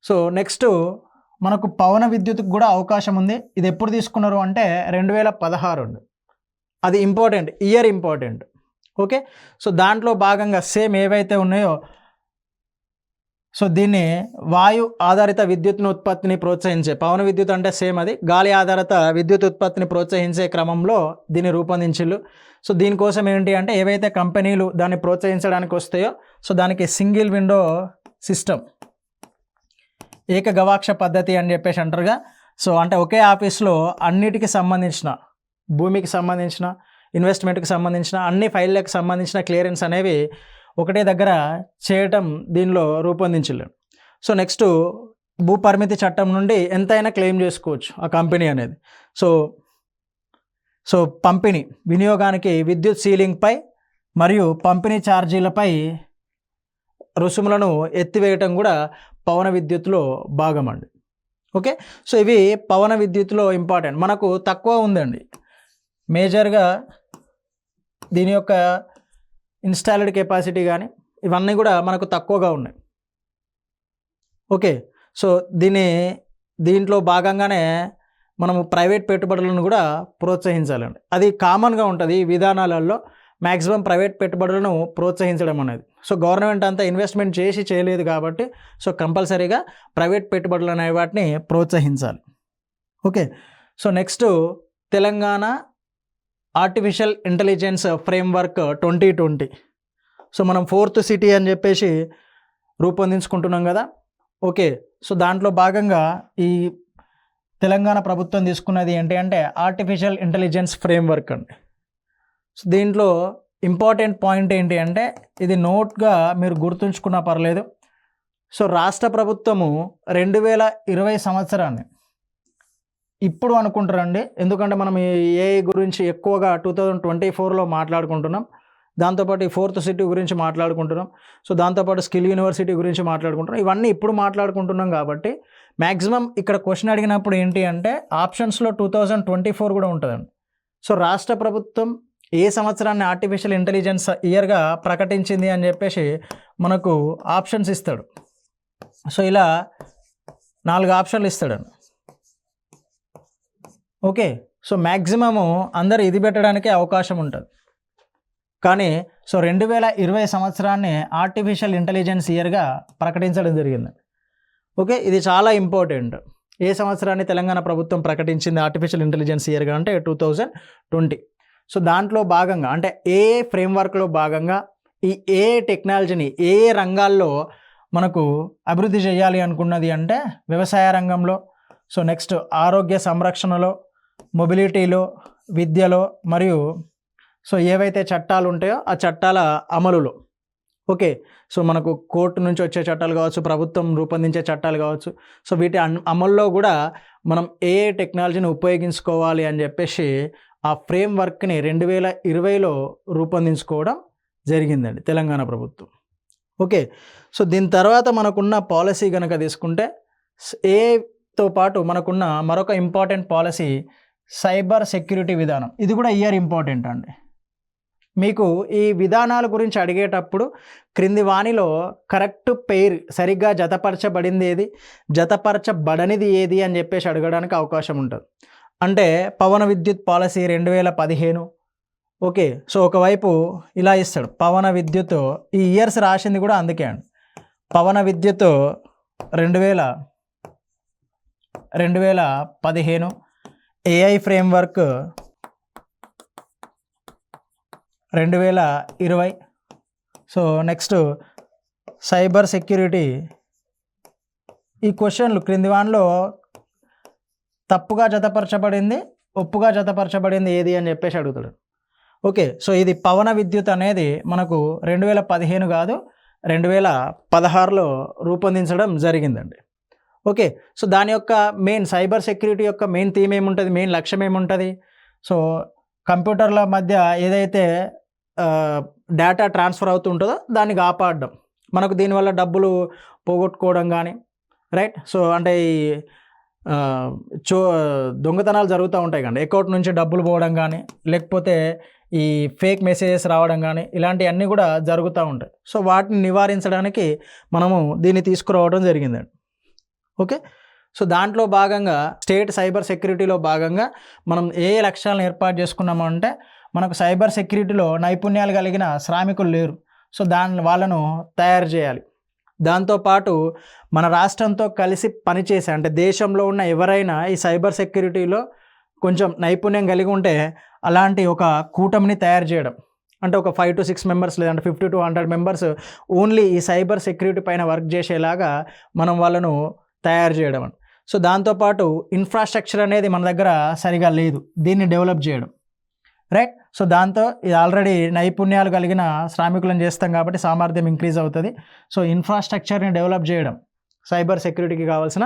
సో నెక్స్ట్ మనకు పవన విద్యుత్కి కూడా అవకాశం ఉంది. ఇది ఎప్పుడు తీసుకున్నారు అంటే 2016. అది important, year important. Okay, so దాంట్లో భాగంగా సేమ్ ఏవైతే ఉన్నాయో సో దీన్ని వాయు ఆధారిత విద్యుత్ను ఉత్పత్తిని ప్రోత్సహించే పవన విద్యుత్ అంటే సేమ్ అది గాలి ఆధారిత విద్యుత్ ఉత్పత్తిని ప్రోత్సహించే క్రమంలో దీన్ని రూపొందించిళ్ళు. సో దీనికోసం ఏంటి అంటే ఏవైతే కంపెనీలు దాన్ని ప్రోత్సహించడానికి వస్తాయో సో దానికి సింగిల్ విండో సిస్టమ్, ఏక గవాక్ష పద్ధతి అని చెప్పేసి అంటారుగా. సో అంటే ఒకే ఆఫీస్లో అన్నిటికి సంబంధించిన భూమికి సంబంధించిన ఇన్వెస్ట్మెంట్కి సంబంధించిన అన్ని ఫైళ్ళకి సంబంధించిన క్లియరెన్స్ అనేవి ఒకటే దగ్గర చేయటం దీనిలో రూపొందించలేడు. సో నెక్స్ట్ భూపరిమితి చట్టం నుండి ఎంతైనా క్లెయిమ్ చేసుకోవచ్చు ఆ కంపెనీ అనేది. సో పంపిణీ వినియోగానికి విద్యుత్ సీలింగ్పై మరియు పంపిణీ ఛార్జీలపై రుసుములను ఎత్తివేయటం కూడా పవన విద్యుత్లో భాగం అండి. ఓకే, సో ఇవి పవన విద్యుత్లో ఇంపార్టెంట్. మనకు తక్కువ ఉందండి, మేజర్గా దీని యొక్క ఇన్స్టాల్డ్ కెపాసిటీ కానీ ఇవన్నీ కూడా మనకు తక్కువగా ఉన్నాయి. ఓకే, సో దీంట్లో భాగంగానే మనము ప్రైవేట్ పెట్టుబడులను కూడా ప్రోత్సహించాలండి. అది కామన్గా ఉంటుంది ఈ విధానాలలో, మ్యాక్సిమం ప్రైవేట్ పెట్టుబడులను ప్రోత్సహించడం అనేది. సో గవర్నమెంట్ అంతా ఇన్వెస్ట్మెంట్ చేసి చేయలేదు కాబట్టి సో కంపల్సరీగా ప్రైవేట్ పెట్టుబడులు అనే వాటిని ప్రోత్సహించాలి. Okay, so next Telangana artificial intelligence framework 2020. So మనం 4th సిటీ అని చెప్పేసి రూపొందించుకుంటున్నాం కదా. ఓకే, సో దాంట్లో భాగంగా ఈ తెలంగాణ ప్రభుత్వం తీసుకున్నది ఏంటి అంటే ఆర్టిఫిషియల్ ఇంటెలిజెన్స్ ఫ్రేమ్వర్క్ అండి. సో దీంట్లో ఇంపార్టెంట్ పాయింట్ ఏంటి అంటే ఇది నోట్గా మీరు గుర్తుంచుకున్నా పర్లేదు. సో రాష్ట్ర ప్రభుత్వము 2020 సంవత్సరాన్ని ఇప్పుడు అనుకుంటారండి, ఎందుకంటే మనం ఈ ఏఐ గురించి ఎక్కువగా 2024లో మాట్లాడుకుంటున్నాం. దాంతోపాటు ఈ 4th సిటీ గురించి మాట్లాడుకుంటున్నాం. సో దాంతోపాటు స్కిల్ యూనివర్సిటీ గురించి మాట్లాడుకుంటున్నాం. ఇవన్నీ ఇప్పుడు మాట్లాడుకుంటున్నాం కాబట్టి మ్యాక్సిమం ఇక్కడ క్వశ్చన్ అడిగినప్పుడు ఏంటి అంటే ఆప్షన్స్లో 2024 కూడా ఉంటుందండి. సో రాష్ట్ర ప్రభుత్వం ఏ సంవత్సరాన్ని ఆర్టిఫిషియల్ ఇంటెలిజెన్స్ ఇయర్గా ప్రకటించింది అని చెప్పేసి మనకు ఆప్షన్స్ ఇస్తాడు. సో ఇలా 4 ఆప్షన్లు ఇస్తాడండి. ఓకే, సో మ్యాక్సిమము అందరు ఇది పెట్టడానికే అవకాశం ఉంటుంది. కానీ సో 2020 సంవత్సరాన్ని ఆర్టిఫిషియల్ ఇంటెలిజెన్స్ ఇయర్గా ప్రకటించడం జరిగింది. ఓకే, ఇది చాలా ఇంపార్టెంట్. ఏ సంవత్సరాన్ని తెలంగాణ ప్రభుత్వం ప్రకటించింది ఆర్టిఫిషియల్ ఇంటెలిజెన్స్ ఇయర్గా అంటే 2020. సో దాంట్లో భాగంగా అంటే ఏ ఫ్రేమ్వర్క్లో భాగంగా ఈ ఏ టెక్నాలజీని ఏ రంగాల్లో మనకు అభివృద్ధి చేయాలి అనుకున్నది అంటే వ్యవసాయ రంగంలో, సో నెక్స్ట్ ఆరోగ్య సంరక్షణలో, మొబిలిటీలో, విద్యలో, మరియు సో ఏవైతే చట్టాలు ఉంటాయో ఆ చట్టాల అమలులో. ఓకే, సో మనకు కోర్టు నుంచి వచ్చే చట్టాలు కావచ్చు, ప్రభుత్వం రూపొందించే చట్టాలు కావచ్చు, సో వీటి అమల్లో కూడా మనం ఏ టెక్నాలజీని ఉపయోగించుకోవాలి అని చెప్పేసి ఆ ఫ్రేమ్వర్క్ని 2020లో రూపొందించుకోవడం జరిగిందండి తెలంగాణ ప్రభుత్వం. ఓకే, సో దీని తర్వాత మనకున్న పాలసీ కనుక తీసుకుంటే ఏతో పాటు మనకున్న మరొక ఇంపార్టెంట్ పాలసీ సైబర్ సెక్యూరిటీ విధానం. ఇది కూడా ఇయర్ ఇంపార్టెంట్ అండి. మీకు ఈ విధానాల గురించి అడిగేటప్పుడు క్రింది వాణిలో కరెక్ట్ పెయిర్ సరిగ్గా జతపరచబడింది ఏది, జతపరచబడనిది ఏది అని చెప్పేసి అడగడానికి అవకాశం ఉంటుంది. అంటే పవన విద్యుత్ పాలసీ 2015. ఓకే, సో ఒకవైపు ఇలా ఇస్తాడు పవన విద్యుత్, ఈ ఇయర్స్ రాసింది కూడా అందుకే అండి. పవన విద్యుత్ 2015, AI framework 2020. So next cyber security. ఈ క్వశ్చన్లు క్రింది వానిలో తప్పుగా జతపరచబడింది, ఒప్పుగా జతపరచబడింది ఏది అని చెప్పేసి అడుగుతాడు. ఓకే, సో ఇది పవన విద్యుత్ అనేది మనకు 2015 కాదు 2016లో రూపొందించడం జరిగిందండి. ఓకే, సో దాని యొక్క మెయిన్ సైబర్ సెక్యూరిటీ యొక్క మెయిన్ థీమ్ ఏముంటుంది, మెయిన్ లక్ష్యం ఏముంటుంది, సో కంప్యూటర్ల మధ్య ఏదైతే డేటా ట్రాన్స్ఫర్ అవుతుంటుందో దాన్ని కాపాడడం. మనకు దీనివల్ల డబ్బులు పోగొట్టుకోవడం కానీ, రైట్, సో అంటే ఈ దొంగతనాలు జరుగుతూ ఉంటాయి కానీ అకౌంట్ నుంచి డబ్బులు పోవడం కానీ, లేకపోతే ఈ ఫేక్ మెసేజెస్ రావడం కానీ ఇలాంటివన్నీ కూడా జరుగుతూ ఉంటాయి. సో వాటిని నివారించడానికి మనము దీన్ని తీసుకురావడం జరిగిందండి. ఓకే, సో దాంట్లో భాగంగా స్టేట్ సైబర్ సెక్యూరిటీలో భాగంగా మనం ఏ లక్ష్యాలను ఏర్పాటు చేసుకున్నాము అంటే మనకు సైబర్ సెక్యూరిటీలో నైపుణ్యాలు కలిగిన శ్రామికులు లేరు. సో వాళ్ళను తయారు చేయాలి. దాంతోపాటు మన రాష్ట్రంతో కలిసి పనిచేసే అంటే దేశంలో ఉన్న ఎవరైనా ఈ సైబర్ సెక్యూరిటీలో కొంచెం నైపుణ్యం కలిగి ఉంటే అలాంటి ఒక కూటమిని తయారు చేయడం. అంటే ఒక 5 to 6 మెంబర్స్ లేదంటే 50 to 100 మెంబర్స్ ఓన్లీ ఈ సైబర్ సెక్యూరిటీ పైన వర్క్ చేసేలాగా మనం వాళ్ళను తయారు చేయడం. సో దాంతోపాటు ఇన్ఫ్రాస్ట్రక్చర్ అనేది మన దగ్గర సరిగా లేదు, దీన్ని డెవలప్ చేయడం, రైట్. సో దాంతో ఇది ఆల్రెడీ నైపుణ్యాలు కలిగిన శ్రామికులను చేస్తాం కాబట్టి సామర్థ్యం ఇంక్రీజ్ అవుతుంది. సో ఇన్ఫ్రాస్ట్రక్చర్ని డెవలప్ చేయడం, సైబర్ సెక్యూరిటీకి కావాల్సిన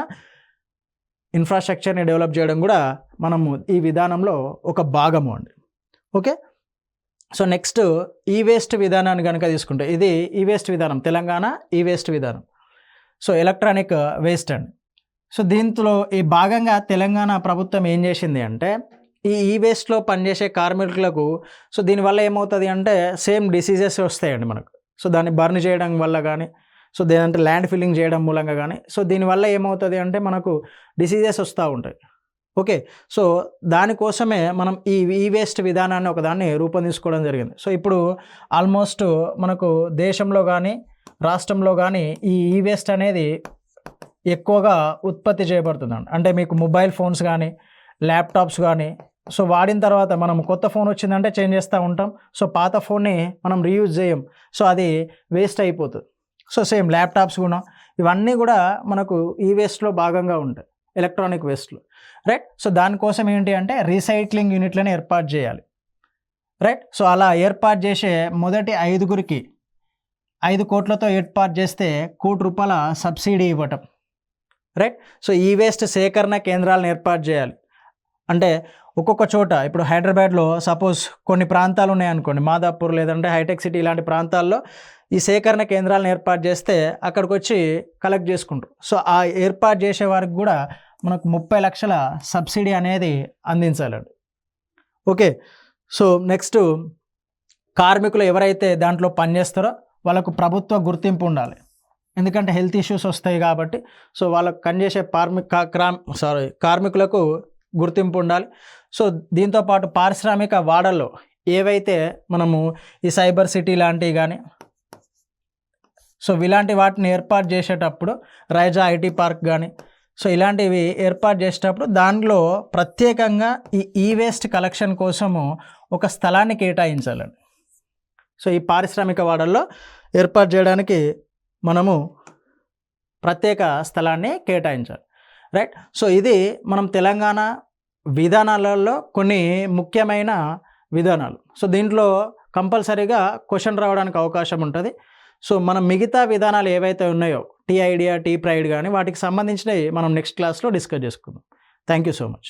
ఇన్ఫ్రాస్ట్రక్చర్ని డెవలప్ చేయడం కూడా మనము ఈ విధానంలో ఒక భాగము అండి. ఓకే, సో నెక్స్ట్ ఈ వేస్ట్ విధానాన్ని కనుక తీసుకుంటే ఇది ఈ వేస్ట్ విధానం, తెలంగాణ ఈ వేస్ట్ విధానం. సో ఎలక్ట్రానిక్ వేస్ట్ అండి. సో దీంట్లో ఈ భాగంగా తెలంగాణ ప్రభుత్వం ఏం చేసింది అంటే ఈ వేస్ట్లో పనిచేసే కార్మికులకు సో దీనివల్ల ఏమవుతుంది అంటే సేమ్ డిసీజెస్ వస్తాయండి మనకు. సో దాన్ని బర్న్ చేయడం వల్ల కానీ, సో దేనంటే ల్యాండ్ ఫిల్లింగ్ చేయడం మూలంగా కానీ, సో దీనివల్ల ఏమవుతుంది అంటే మనకు డిసీజెస్ వస్తూ ఉంటాయి. ఓకే, సో దానికోసమే మనం ఈ వేస్ట్ విధానాన్ని ఒకదాన్ని రూపొందించుకోవడం జరిగింది. సో ఇప్పుడు ఆల్మోస్ట్ మనకు దేశంలో కానీ రాష్ట్రంలో కానీ ఈ వేస్ట్ అనేది ఎక్కువగా ఉత్పత్తి చేయబడుతుందండి. అంటే మీకు మొబైల్ ఫోన్స్ కానీ, ల్యాప్టాప్స్ కానీ, సో వాడిన తర్వాత మనం కొత్త ఫోన్ వచ్చిందంటే చేంజ్ చేస్తూ ఉంటాం. సో పాత ఫోన్ని మనం రీయూజ్ చేయం. సో అది వేస్ట్ అయిపోతుంది. సో సేమ్ ల్యాప్టాప్స్ కూడా ఇవన్నీ కూడా మనకు ఈ వేస్ట్లో భాగంగా ఉంటాయి, ఎలక్ట్రానిక్ వేస్ట్లో, రైట్. సో దానికోసం ఏంటి అంటే రీసైక్లింగ్ యూనిట్లను ఏర్పాటు చేయాలి, రైట్. సో అలా ఏర్పాటు చేసే మొదటి 5గురికి 5 కోట్లతో ఏర్పాటు చేస్తే ₹1,00,00,000 సబ్సిడీ ఇవ్వటం, రైట్. సో ఈ వేస్ట్ సేకరణ కేంద్రాలను ఏర్పాటు చేయాలి. అంటే ఒక్కొక్క చోట ఇప్పుడు హైదరాబాద్లో సపోజ్ కొన్ని ప్రాంతాలు ఉన్నాయనుకోండి, మాదాపూర్ లేదంటే హైటెక్ సిటీ ఇలాంటి ప్రాంతాల్లో ఈ సేకరణ కేంద్రాలను ఏర్పాటు చేస్తే అక్కడికి వచ్చి కలెక్ట్ చేసుకుంటారు. సో ఆ ఏర్పాటు చేసే వారికి కూడా మనకు 30 లక్షల సబ్సిడీ అనేది అందించాలండి. ఓకే. సో నెక్స్ట్ కార్మికులు ఎవరైతే దాంట్లో పనిచేస్తారో వాళ్ళకు ప్రభుత్వ గుర్తింపు ఉండాలి, ఎందుకంటే హెల్త్ ఇష్యూస్ వస్తాయి కాబట్టి. సో వాళ్ళకు పనిచేసే కార్మికులకు గుర్తింపు ఉండాలి. సో దీంతోపాటు పారిశ్రామిక వాడల్లో ఏవైతే మనము ఈ సైబర్ సిటీ లాంటివి కానీ సో ఇలాంటి వాటిని ఏర్పాటు చేసేటప్పుడు రైజా ఐటీ పార్క్ కానీ సో ఇలాంటివి ఏర్పాటు చేసేటప్పుడు దానిలో ప్రత్యేకంగా ఈ వేస్ట్ కలెక్షన్ కోసము ఒక స్థలాన్ని కేటాయించాలండి. సో ఈ పారిశ్రామిక వాడల్లో ఏర్పాటు చేయడానికి మనము ప్రత్యేక స్థలాన్ని కేటాయించాలి, రైట్. సో ఇది మనం తెలంగాణ విధానాలలో కొన్ని ముఖ్యమైన విధానాలు. సో దీంట్లో కంపల్సరీగా క్వశ్చన్ రావడానికి అవకాశం ఉంటుంది. సో మనం మిగతా విధానాలు ఏవైతే ఉన్నాయో టీ ఐడియా, టీ ప్రైడ్ కానీ వాటికి సంబంధించినవి మనం నెక్స్ట్ క్లాస్లో డిస్కస్ చేసుకుందాం. Thank you so much.